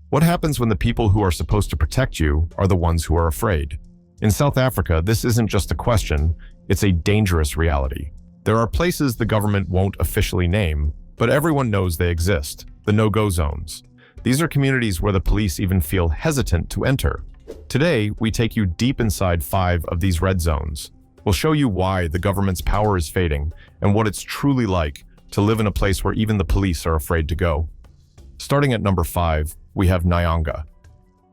What happens when the people who are supposed to protect you are the ones who are afraid? In South Africa, this isn't just a question, it's a dangerous reality. There are places the government won't officially name, but everyone knows they exist, the no-go zones. These are communities where the police even feel hesitant to enter. Today, we take you deep inside 5 of these red zones. We'll show you why the government's power is fading and what it's truly like to live in a place where even the police are afraid to go. Starting at number 5, we have Nyanga.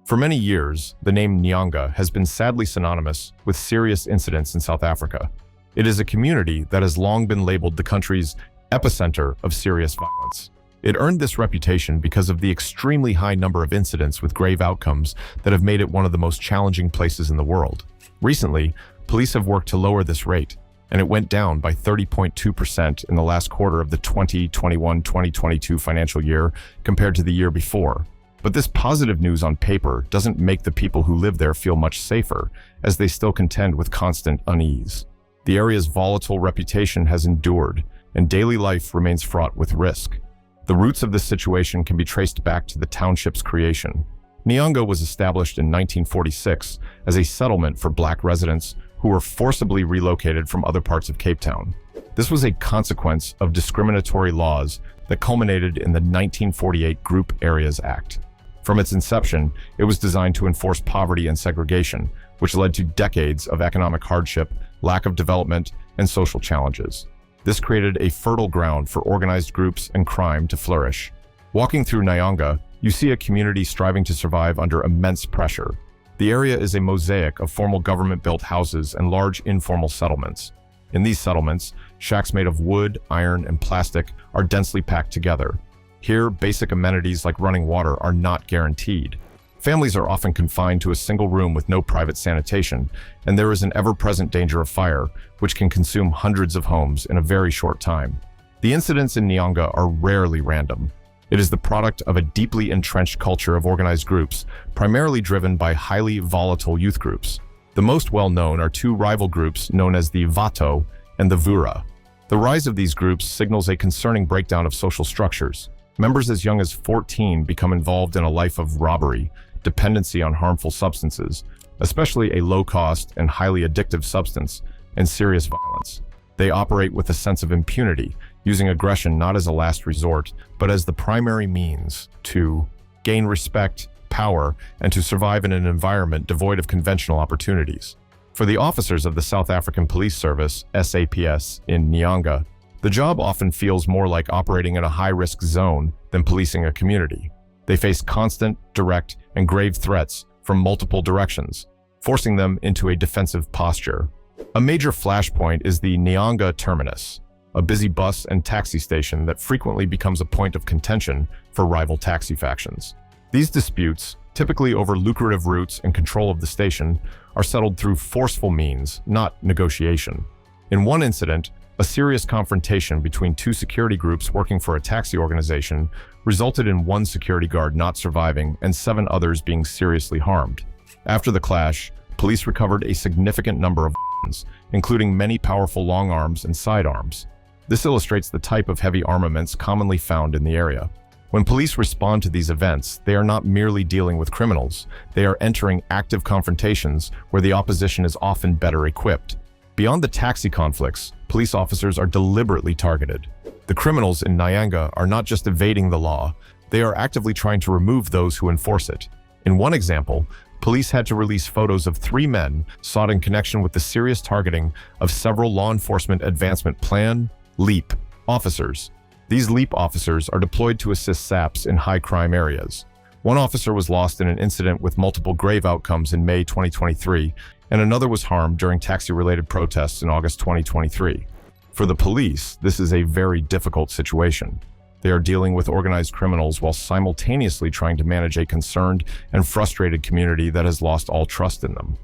For many years, the name Nyanga has been sadly synonymous with serious incidents in South Africa. It is a community that has long been labeled the country's epicenter of serious violence. It earned this reputation because of the extremely high number of incidents with grave outcomes that have made it one of the most challenging places in the world. Recently, police have worked to lower this rate, and it went down by 30.2% in the last quarter of the 2021-2022 financial year compared to the year before. But this positive news on paper doesn't make the people who live there feel much safer, as they still contend with constant unease. The area's volatile reputation has endured, and daily life remains fraught with risk. The roots of this situation can be traced back to the township's creation. Nyanga was established in 1946 as a settlement for black residents who were forcibly relocated from other parts of Cape Town. This was a consequence of discriminatory laws that culminated in the 1948 Group Areas Act. From its inception, it was designed to enforce poverty and segregation, which led to decades of economic hardship, lack of development, and social challenges. This created a fertile ground for organized groups and crime to flourish. Walking through Nyanga, you see a community striving to survive under immense pressure. The area is a mosaic of formal government-built houses and large informal settlements. In these settlements, shacks made of wood, iron, and plastic are densely packed together. Here, basic amenities like running water are not guaranteed. Families are often confined to a single room with no private sanitation, and there is an ever-present danger of fire, which can consume hundreds of homes in a very short time. The incidents in Nyanga are rarely random. It is the product of a deeply entrenched culture of organized groups, primarily driven by highly volatile youth groups. The most well-known are 2 rival groups known as the Vato and the Vura. The rise of these groups signals a concerning breakdown of social structures. Members as young as 14 become involved in a life of robbery, dependency on harmful substances, especially a low-cost and highly addictive substance, and serious violence. They operate with a sense of impunity, using aggression not as a last resort, but as the primary means to gain respect, power, and to survive in an environment devoid of conventional opportunities. For the officers of the South African Police Service, SAPS, in Nyanga, the job often feels more like operating in a high-risk zone than policing a community. They face constant, direct, and grave threats from multiple directions, forcing them into a defensive posture. A major flashpoint is the Nyanga Terminus, a busy bus and taxi station that frequently becomes a point of contention for rival taxi factions. These disputes, typically over lucrative routes and control of the station, are settled through forceful means, not negotiation. In one incident, a serious confrontation between 2 security groups working for a taxi organization resulted in 1 security guard not surviving and 7 others being seriously harmed. After the clash, police recovered a significant number of weapons, including many powerful long arms and sidearms. This illustrates the type of heavy armaments commonly found in the area. When police respond to these events, they are not merely dealing with criminals. They are entering active confrontations where the opposition is often better equipped. Beyond the taxi conflicts, police officers are deliberately targeted. The criminals in Nyanga are not just evading the law, they are actively trying to remove those who enforce it. In one example, police had to release photos of 3 men sought in connection with the serious targeting of several law enforcement advancement plan, LEAP, officers. These LEAP officers are deployed to assist SAPs in high-crime areas. One officer was lost in an incident with multiple grave outcomes in May 2023, and another was harmed during taxi-related protests in August 2023. For the police, this is a very difficult situation. They are dealing with organized criminals while simultaneously trying to manage a concerned and frustrated community that has lost all trust in them.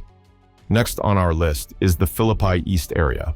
Next on our list is the Philippi East area.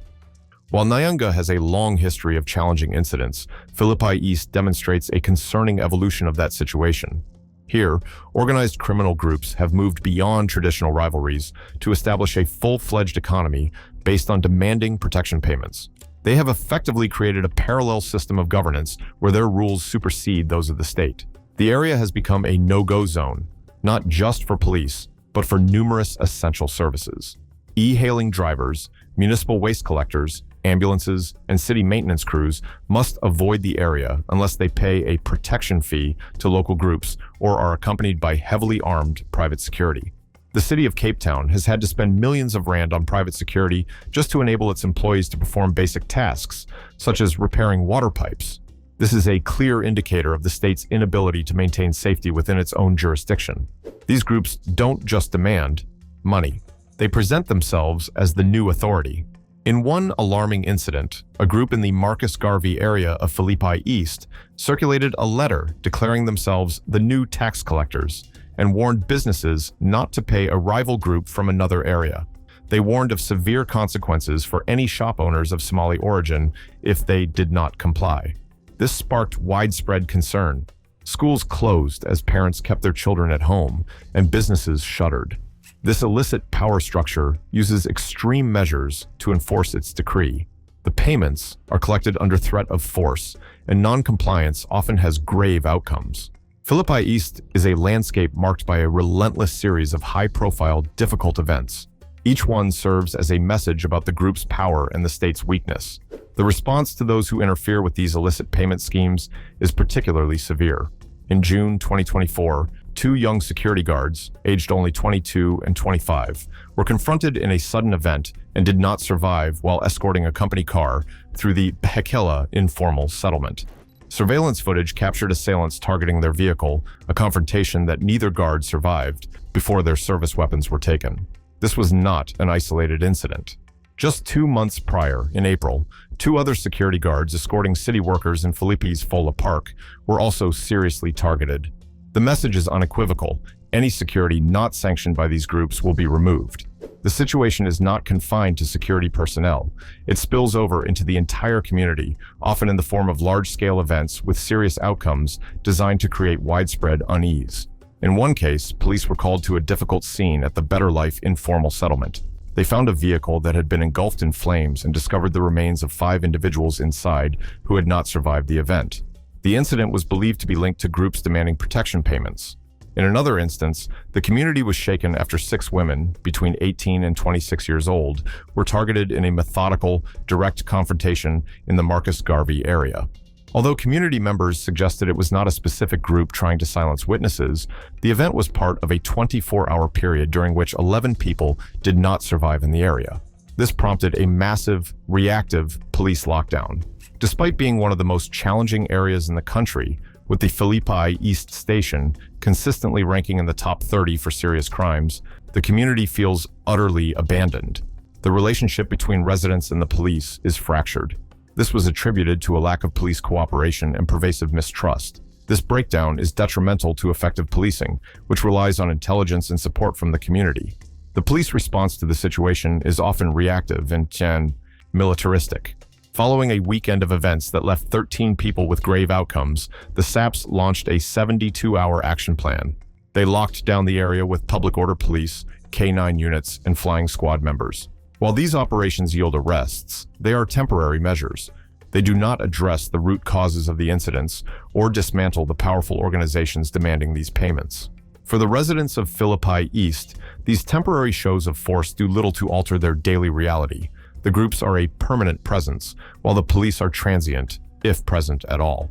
While Nyanga has a long history of challenging incidents, Philippi East demonstrates a concerning evolution of that situation. Here, organized criminal groups have moved beyond traditional rivalries to establish a full-fledged economy based on demanding protection payments. They have effectively created a parallel system of governance where their rules supersede those of the state. The area has become a no-go zone, not just for police, but for numerous essential services. E-hailing drivers, municipal waste collectors, ambulances, and city maintenance crews must avoid the area unless they pay a protection fee to local groups or are accompanied by heavily armed private security. The city of Cape Town has had to spend millions of rand on private security just to enable its employees to perform basic tasks, such as repairing water pipes. This is a clear indicator of the state's inability to maintain safety within its own jurisdiction. These groups don't just demand money. They present themselves as the new authority. In one alarming incident, a group in the Marcus Garvey area of Philippi East circulated a letter declaring themselves the new tax collectors and warned businesses not to pay a rival group from another area. They warned of severe consequences for any shop owners of Somali origin if they did not comply. This sparked widespread concern. Schools closed as parents kept their children at home, and businesses shuttered. This illicit power structure uses extreme measures to enforce its decree. The payments are collected under threat of force, and non-compliance often has grave outcomes. Philippi East is a landscape marked by a relentless series of high-profile, difficult events. Each one serves as a message about the group's power and the state's weakness. The response to those who interfere with these illicit payment schemes is particularly severe. In June 2024, two young security guards, aged only 22 and 25, were confronted in a sudden event and did not survive while escorting a company car through the Behekela informal settlement. Surveillance footage captured assailants targeting their vehicle, a confrontation that neither guard survived before their service weapons were taken. This was not an isolated incident. Just 2 months prior, in April, two other security guards escorting city workers in Philippi's Fola Park were also seriously targeted. The message is unequivocal. Any security not sanctioned by these groups will be removed. The situation is not confined to security personnel. It spills over into the entire community, often in the form of large-scale events with serious outcomes designed to create widespread unease. In one case, police were called to a difficult scene at the Better Life informal settlement. They found a vehicle that had been engulfed in flames and discovered the remains of 5 individuals inside who had not survived the event. The incident was believed to be linked to groups demanding protection payments. In another instance, the community was shaken after 6 women, between 18 and 26 years old, were targeted in a methodical, direct confrontation in the Marcus Garvey area. Although community members suggested it was not a specific group trying to silence witnesses, the event was part of a 24-hour period during which 11 people did not survive in the area. This prompted a massive, reactive police lockdown. Despite being one of the most challenging areas in the country, with the Philippi East Station consistently ranking in the top 30 for serious crimes, the community feels utterly abandoned. The relationship between residents and the police is fractured. This was attributed to a lack of police cooperation and pervasive mistrust. This breakdown is detrimental to effective policing, which relies on intelligence and support from the community. The police response to the situation is often reactive and militaristic. Following a weekend of events that left 13 people with grave outcomes, the SAPs launched a 72-hour action plan. They locked down the area with public order police, K9 units, and flying squad members. While these operations yield arrests, they are temporary measures. They do not address the root causes of the incidents or dismantle the powerful organizations demanding these payments. For the residents of Philippi East, these temporary shows of force do little to alter their daily reality. The groups are a permanent presence, while the police are transient, if present at all.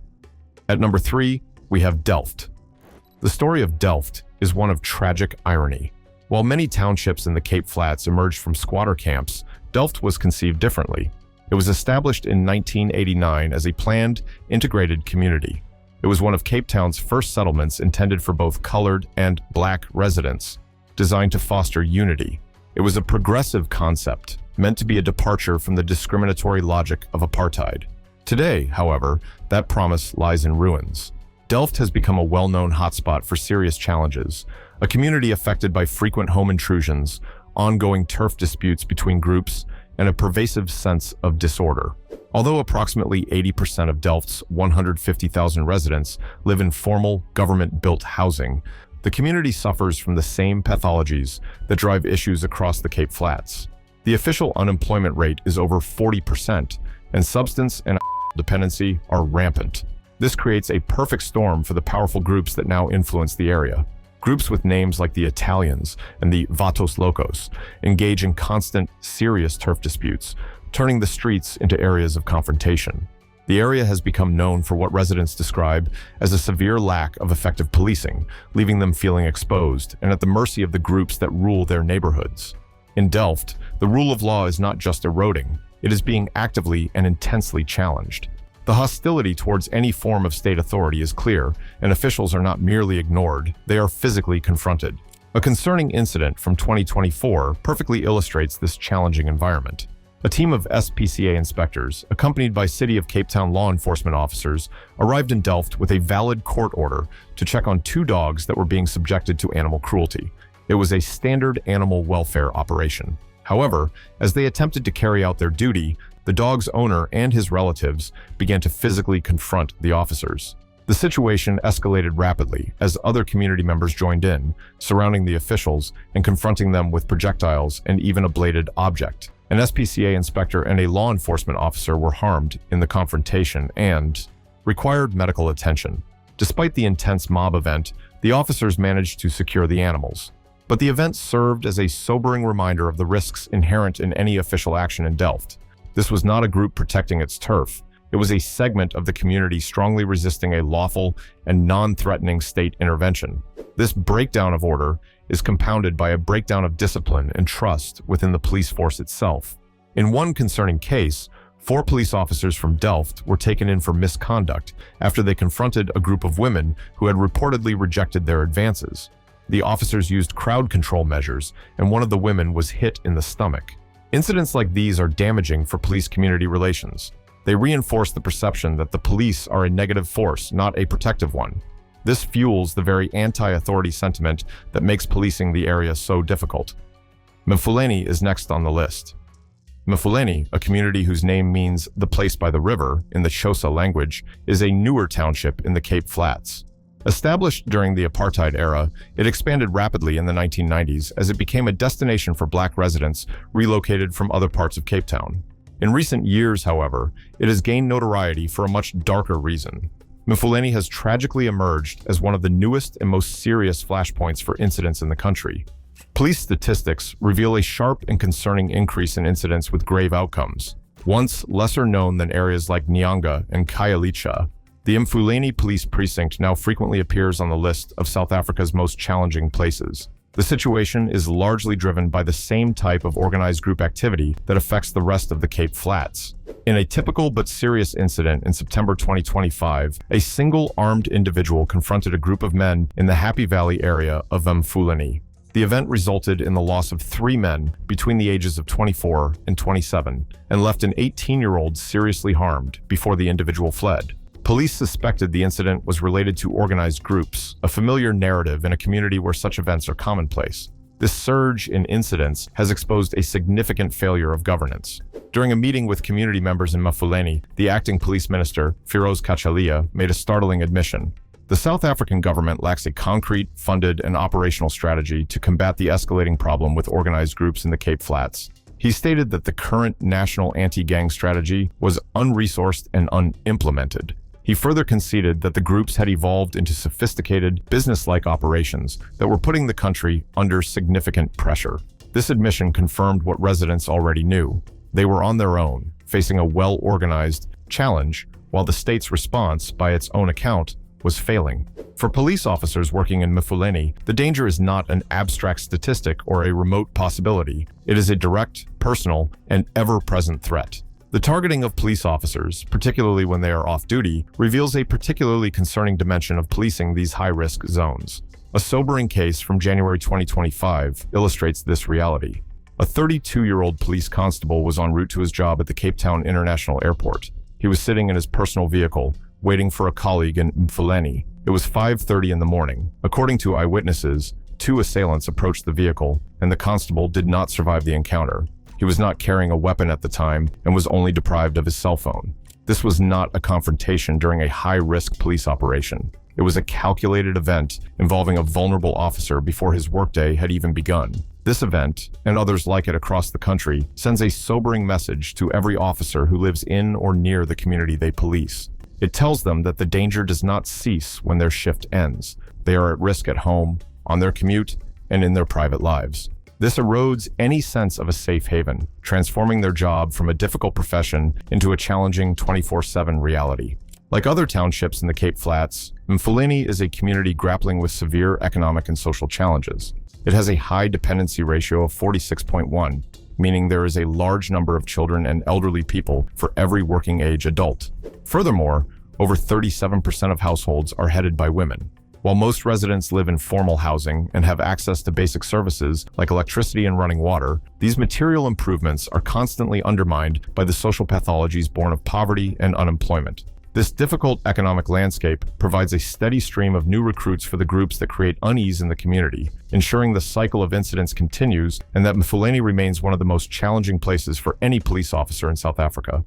At number 3, we have Delft. The story of Delft is one of tragic irony. While many townships in the Cape Flats emerged from squatter camps, Delft was conceived differently. It was established in 1989 as a planned, integrated community. It was one of Cape Town's first settlements intended for both colored and black residents, designed to foster unity. It was a progressive concept, meant to be a departure from the discriminatory logic of apartheid. Today, however, that promise lies in ruins. Delft has become a well-known hotspot for serious challenges, a community affected by frequent home intrusions, ongoing turf disputes between groups, and a pervasive sense of disorder. Although approximately 80% of Delft's 150,000 residents live in formal, government-built housing, the community suffers from the same pathologies that drive issues across the Cape Flats. The official unemployment rate is over 40%, and substance and dependency are rampant. This creates a perfect storm for the powerful groups that now influence the area. Groups with names like the Italians and the Vatos Locos engage in constant, serious turf disputes, turning the streets into areas of confrontation. The area has become known for what residents describe as a severe lack of effective policing, leaving them feeling exposed and at the mercy of the groups that rule their neighborhoods. In Delft, the rule of law is not just eroding, it is being actively and intensely challenged. The hostility towards any form of state authority is clear, and officials are not merely ignored, they are physically confronted. A concerning incident from 2024 perfectly illustrates this challenging environment. A team of SPCA inspectors, accompanied by City of Cape Town law enforcement officers, arrived in Delft with a valid court order to check on 2 dogs that were being subjected to animal cruelty. It was a standard animal welfare operation. However, as they attempted to carry out their duty, the dog's owner and his relatives began to physically confront the officers. The situation escalated rapidly as other community members joined in, surrounding the officials and confronting them with projectiles and even a bladed object. An SPCA inspector and a law enforcement officer were harmed in the confrontation and required medical attention. Despite the intense mob event, the officers managed to secure the animals. But the event served as a sobering reminder of the risks inherent in any official action in Delft. This was not a group protecting its turf. It was a segment of the community strongly resisting a lawful and non-threatening state intervention. This breakdown of order is compounded by a breakdown of discipline and trust within the police force itself. In one concerning case, 4 police officers from Delft were taken in for misconduct after they confronted a group of women who had reportedly rejected their advances. The officers used crowd control measures, and one of the women was hit in the stomach. Incidents like these are damaging for police-community relations. They reinforce the perception that the police are a negative force, not a protective one. This fuels the very anti-authority sentiment that makes policing the area so difficult. Mafuleni is next on the list. Mafuleni, a community whose name means the place by the river in the Xhosa language, is a newer township in the Cape Flats. Established during the apartheid era, it expanded rapidly in the 1990s as it became a destination for Black residents relocated from other parts of Cape Town. In recent years, however, it has gained notoriety for a much darker reason. Mafuleni has tragically emerged as one of the newest and most serious flashpoints for incidents in the country. Police statistics reveal a sharp and concerning increase in incidents with grave outcomes. Once lesser known than areas like Nyanga and Khayelitsha, the Mafuleni police precinct now frequently appears on the list of South Africa's most challenging places. The situation is largely driven by the same type of organized group activity that affects the rest of the Cape Flats. In a typical but serious incident in September 2025, a single armed individual confronted a group of men in the Happy Valley area of Mafuleni. The event resulted in the loss of 3 men between the ages of 24 and 27 and left an 18-year-old seriously harmed before the individual fled. Police suspected the incident was related to organized groups, a familiar narrative in a community where such events are commonplace. This surge in incidents has exposed a significant failure of governance. During a meeting with community members in Mafuleni, the acting police minister, Firoz Kachalia, made a startling admission. The South African government lacks a concrete, funded, and operational strategy to combat the escalating problem with organized groups in the Cape Flats. He stated that the current national anti-gang strategy was unresourced and unimplemented. He further conceded that the groups had evolved into sophisticated, business-like operations that were putting the country under significant pressure. This admission confirmed what residents already knew. They were on their own, facing a well-organized challenge, while the state's response, by its own account, was failing. For police officers working in Mafuleni, the danger is not an abstract statistic or a remote possibility. It is a direct, personal, and ever-present threat. The targeting of police officers, particularly when they are off-duty, reveals a particularly concerning dimension of policing these high-risk zones. A sobering case from January 2025 illustrates this reality. A 32-year-old police constable was en route to his job at the Cape Town International Airport. He was sitting in his personal vehicle, waiting for a colleague in Mfuleni. It was 5:30 in the morning. According to eyewitnesses, 2 assailants approached the vehicle, and the constable did not survive the encounter. He was not carrying a weapon at the time and was only deprived of his cell phone. This was not a confrontation during a high-risk police operation. It was a calculated event involving a vulnerable officer before his workday had even begun. This event, and others like it across the country, sends a sobering message to every officer who lives in or near the community they police. It tells them that the danger does not cease when their shift ends. They are at risk at home, on their commute, and in their private lives. This erodes any sense of a safe haven, transforming their job from a difficult profession into a challenging 24/7 reality. Like other townships in the Cape Flats, Mfuleni is a community grappling with severe economic and social challenges. It has a high dependency ratio of 46.1, meaning there is a large number of children and elderly people for every working age adult. Furthermore, over 37% of households are headed by women. While most residents live in formal housing and have access to basic services like electricity and running water, these material improvements are constantly undermined by the social pathologies born of poverty and unemployment. This difficult economic landscape provides a steady stream of new recruits for the groups that create unease in the community, ensuring the cycle of incidents continues and that Mfuleni remains one of the most challenging places for any police officer in South Africa.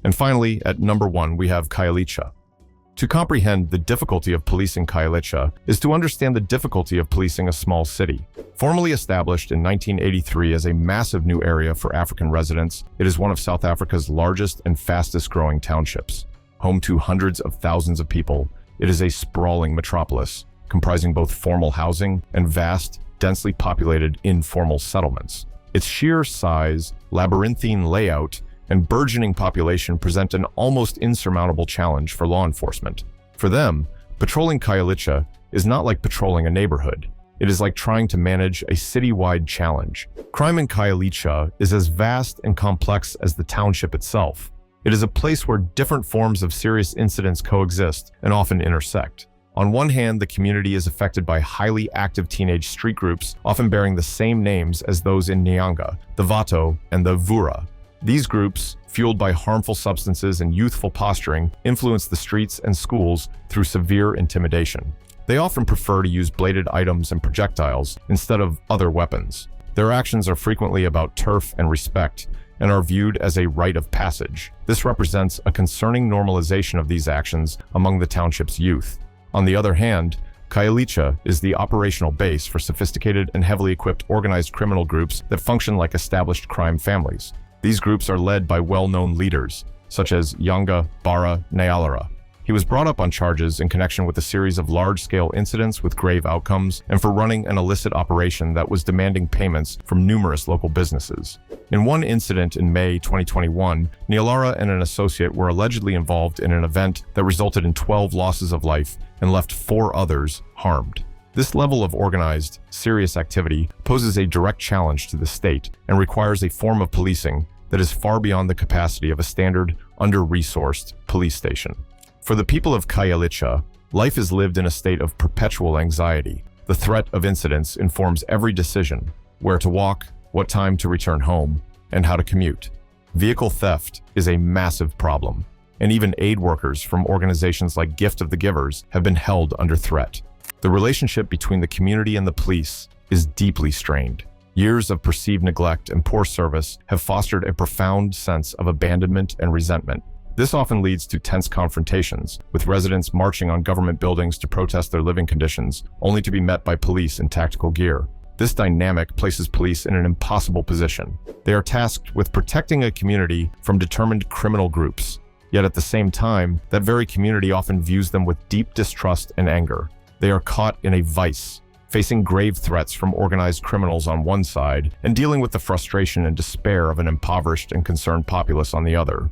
And finally, at number 1, we have Khayelitsha. To comprehend the difficulty of policing Khayelitsha is to understand the difficulty of policing a small city. Formally established in 1983 as a massive new area for African residents, it is one of South Africa's largest and fastest-growing townships. Home to hundreds of thousands of people, it is a sprawling metropolis, comprising both formal housing and vast, densely populated informal settlements. Its sheer size, labyrinthine layout, and burgeoning population present an almost insurmountable challenge for law enforcement. For them, patrolling Khayelitsha is not like patrolling a neighborhood. It is like trying to manage a city-wide challenge. Crime in Khayelitsha is as vast and complex as the township itself. It is a place where different forms of serious incidents coexist and often intersect. On one hand, the community is affected by highly active teenage street groups, often bearing the same names as those in Nyanga, the Vato, and the Vura. These groups, fueled by harmful substances and youthful posturing, influence the streets and schools through severe intimidation. They often prefer to use bladed items and projectiles instead of other weapons. Their actions are frequently about turf and respect, and are viewed as a rite of passage. This represents a concerning normalization of these actions among the township's youth. On the other hand, Khayelitsha is the operational base for sophisticated and heavily equipped organized criminal groups that function like established crime families. These groups are led by well-known leaders, such as Yanga Bara Nyalara. He was brought up on charges in connection with a series of large-scale incidents with grave outcomes and for running an illicit operation that was demanding payments from numerous local businesses. In one incident in May 2021, Nyalara and an associate were allegedly involved in an event that resulted in 12 losses of life and left 4 others harmed. This level of organized, serious activity poses a direct challenge to the state and requires a form of policing that is far beyond the capacity of a standard, under-resourced police station. For the people of Khayelitsha, life is lived in a state of perpetual anxiety. The threat of incidents informs every decision: where to walk, what time to return home, and how to commute. Vehicle theft is a massive problem, and even aid workers from organizations like Gift of the Givers have been held under threat. The relationship between the community and the police is deeply strained. Years of perceived neglect and poor service have fostered a profound sense of abandonment and resentment. This often leads to tense confrontations, with residents marching on government buildings to protest their living conditions, only to be met by police in tactical gear. This dynamic places police in an impossible position. They are tasked with protecting a community from determined criminal groups. Yet at the same time, that very community often views them with deep distrust and anger. They are caught in a vice, facing grave threats from organized criminals on one side and dealing with the frustration and despair of an impoverished and concerned populace on the other.